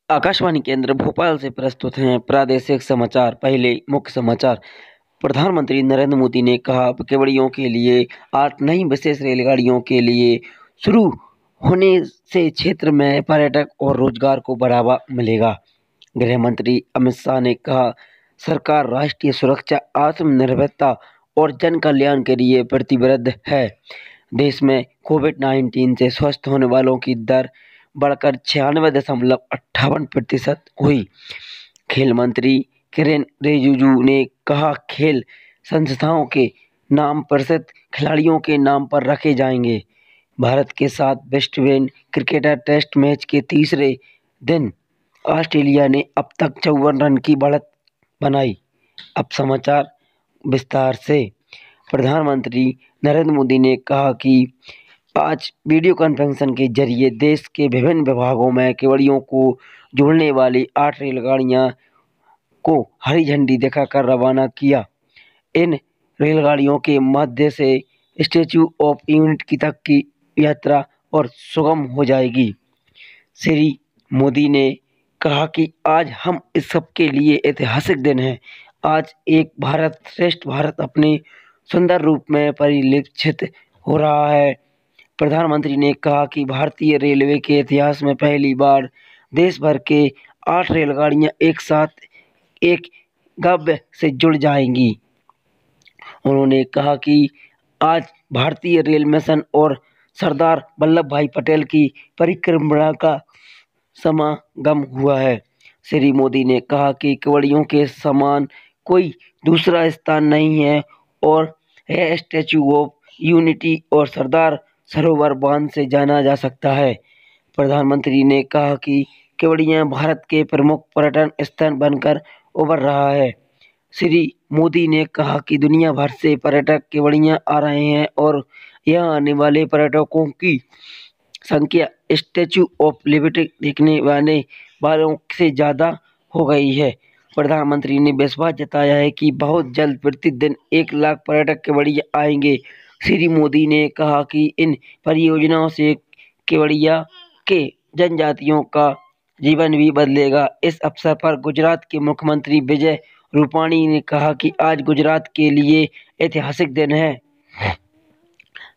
आकाशवाणी केंद्र भोपाल से प्रस्तुत हैं प्रादेशिक समाचार। पहले मुख्य समाचार। प्रधानमंत्री नरेंद्र मोदी ने कहा, केवड़ियों के लिए 8 नई विशेष रेलगाड़ियों के लिए शुरू होने से क्षेत्र में पर्यटक और रोजगार को बढ़ावा मिलेगा। गृह मंत्री अमित शाह ने कहा, सरकार राष्ट्रीय सुरक्षा, आत्मनिर्भरता और जन कल्याण के लिए प्रतिबद्ध है। देश में कोविड-19 से स्वस्थ होने वालों की दर बढ़कर 96.58% हुई। खेल मंत्री किरेन रिजिजू ने कहा, खेल संस्थाओं के नाम प्रसिद्ध खिलाड़ियों के नाम पर रखे जाएंगे। भारत के साथ वेस्टइंडीज क्रिकेट टेस्ट मैच के तीसरे दिन ऑस्ट्रेलिया ने अब तक 54 रन की बढ़त बनाई। अब समाचार विस्तार से। प्रधानमंत्री नरेंद्र मोदी ने कहा कि आज वीडियो कॉन्फ्रेंसिंग के जरिए देश के विभिन्न विभागों में केवड़ियों को जोड़ने वाली 8 रेलगाड़ियां को हरी झंडी दिखाकर रवाना किया। इन रेलगाड़ियों के माध्यम से स्टैच्यू ऑफ यूनिटी तक की यात्रा और सुगम हो जाएगी। श्री मोदी ने कहा कि आज हम इस सबके लिए ऐतिहासिक दिन है। आज एक भारत श्रेष्ठ भारत अपने सुंदर रूप में परिलक्षित हो रहा है। प्रधानमंत्री ने कहा कि भारतीय रेलवे के इतिहास में पहली बार देश भर के 8 रेलगाड़ियां एक साथ एक गंतव्य से जुड़ जाएंगी। उन्होंने कहा कि आज भारतीय रेल मिशन और सरदार वल्लभ भाई पटेल की परिक्रमा का समागम हुआ है। श्री मोदी ने कहा कि केवड़ियों के समान कोई दूसरा स्थान नहीं है और यह स्टैच्यू ऑफ यूनिटी और सरदार सरोवर बांध से जाना जा सकता है। प्रधानमंत्री ने कहा कि केवड़िया भारत के प्रमुख पर्यटन स्थल बनकर उभर रहा है। श्री मोदी ने कहा कि दुनिया भर से पर्यटक केवड़िया आ रहे हैं और यहाँ आने वाले पर्यटकों की संख्या स्टैच्यू ऑफ लिबर्टी देखने वालों से ज़्यादा हो गई है। प्रधानमंत्री ने विश्वास जताया है कि बहुत जल्द प्रतिदिन 1 लाख पर्यटक केवड़िया आएंगे। श्री मोदी ने कहा कि इन परियोजनाओं से केवड़िया के जनजातियों का जीवन भी बदलेगा। इस अवसर पर गुजरात के मुख्यमंत्री विजय रूपाणी ने कहा कि आज गुजरात के लिए ऐतिहासिक दिन है।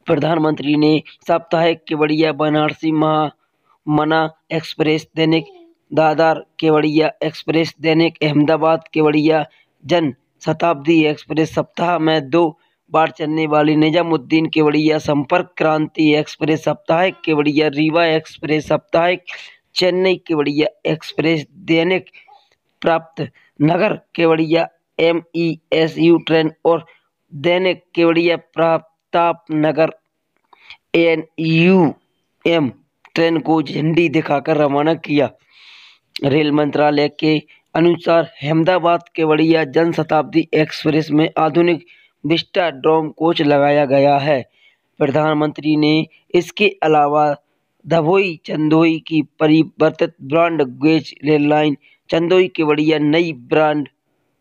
प्रधानमंत्री ने साप्ताहिक केवड़िया बनारसी महामना एक्सप्रेस, दैनिक दादर केवड़िया एक्सप्रेस, दैनिक अहमदाबाद केवड़िया जन शताब्दी एक्सप्रेस, सप्ताह में 2 बार चलने वाली निजामुद्दीन केवड़िया संपर्क क्रांति एक्सप्रेस, साप्ताहिक केवड़िया रीवा एक्सप्रेस, साप्ताहिक चेन्नई केवड़िया एक्सप्रेस, दैनिक प्राप्त नगर केवड़िया MESU ट्रेन और दैनिक केवड़िया प्रताप नगर NUM ट्रेन को झंडी दिखाकर रवाना किया। रेल मंत्रालय के अनुसार अहमदाबाद केवड़िया जन शताब्दी एक्सप्रेस में आधुनिक विस्टा डोम कोच लगाया गया है। प्रधानमंत्री ने इसके अलावा दभोई चंदोई की परिवर्तित broad gauge rail line, Chandoi Kevadia नई broad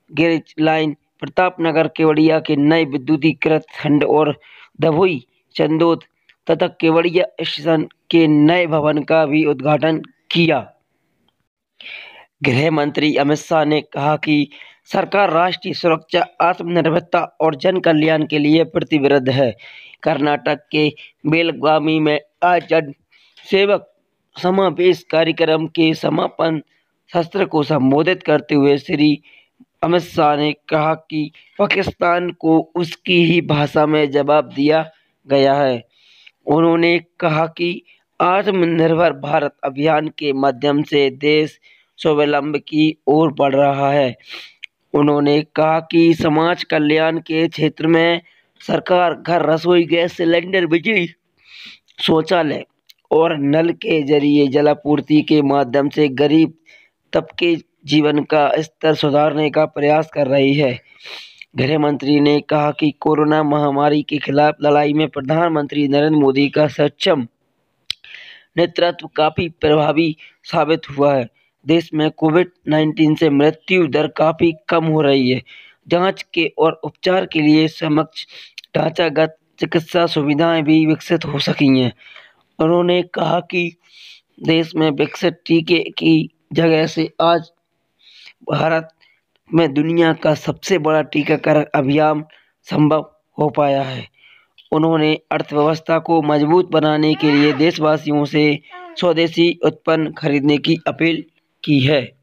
gauge line, Pratapnagar Kevadia के नए विद्युतीकृत खंड और दभोई चंदोद तथा केवड़िया स्टेशन के नए भवन का भी उद्घाटन किया। गृह मंत्री अमित शाह ने कहा कि सरकार राष्ट्रीय सुरक्षा, आत्मनिर्भरता और जन कल्याण के लिए प्रतिबद्ध है। कर्नाटक के बेलगावी में आज जन सेवक समावेश कार्यक्रम के समापन सत्र को संबोधित करते हुए श्री अमित शाह ने कहा कि पाकिस्तान को उसकी ही भाषा में जवाब दिया गया है। उन्होंने कहा कि आत्मनिर्भर भारत अभियान के माध्यम से देश स्वावलंबन की ओर बढ़ रहा है। उन्होंने कहा कि समाज कल्याण के क्षेत्र में सरकार घर, रसोई गैस सिलेंडर, बिजली, शौचालय और नल के जरिए जलापूर्ति के माध्यम से गरीब तबके जीवन का स्तर सुधारने का प्रयास कर रही है। गृह मंत्री ने कहा कि कोरोना महामारी के खिलाफ लड़ाई में प्रधानमंत्री नरेंद्र मोदी का सक्षम नेतृत्व काफी प्रभावी साबित हुआ है। देश में कोविड-19 से मृत्यु दर काफी कम हो रही है। जांच के और उपचार के लिए समक्ष ढांचागत चिकित्सा सुविधाएं भी विकसित हो सकी हैं। उन्होंने कहा कि देश में विकसित टीके की जगह से आज भारत में दुनिया का सबसे बड़ा टीकाकरण अभियान संभव हो पाया है। उन्होंने अर्थव्यवस्था को मजबूत बनाने के लिए देशवासियों से स्वदेशी उत्पाद खरीदने की अपील की है।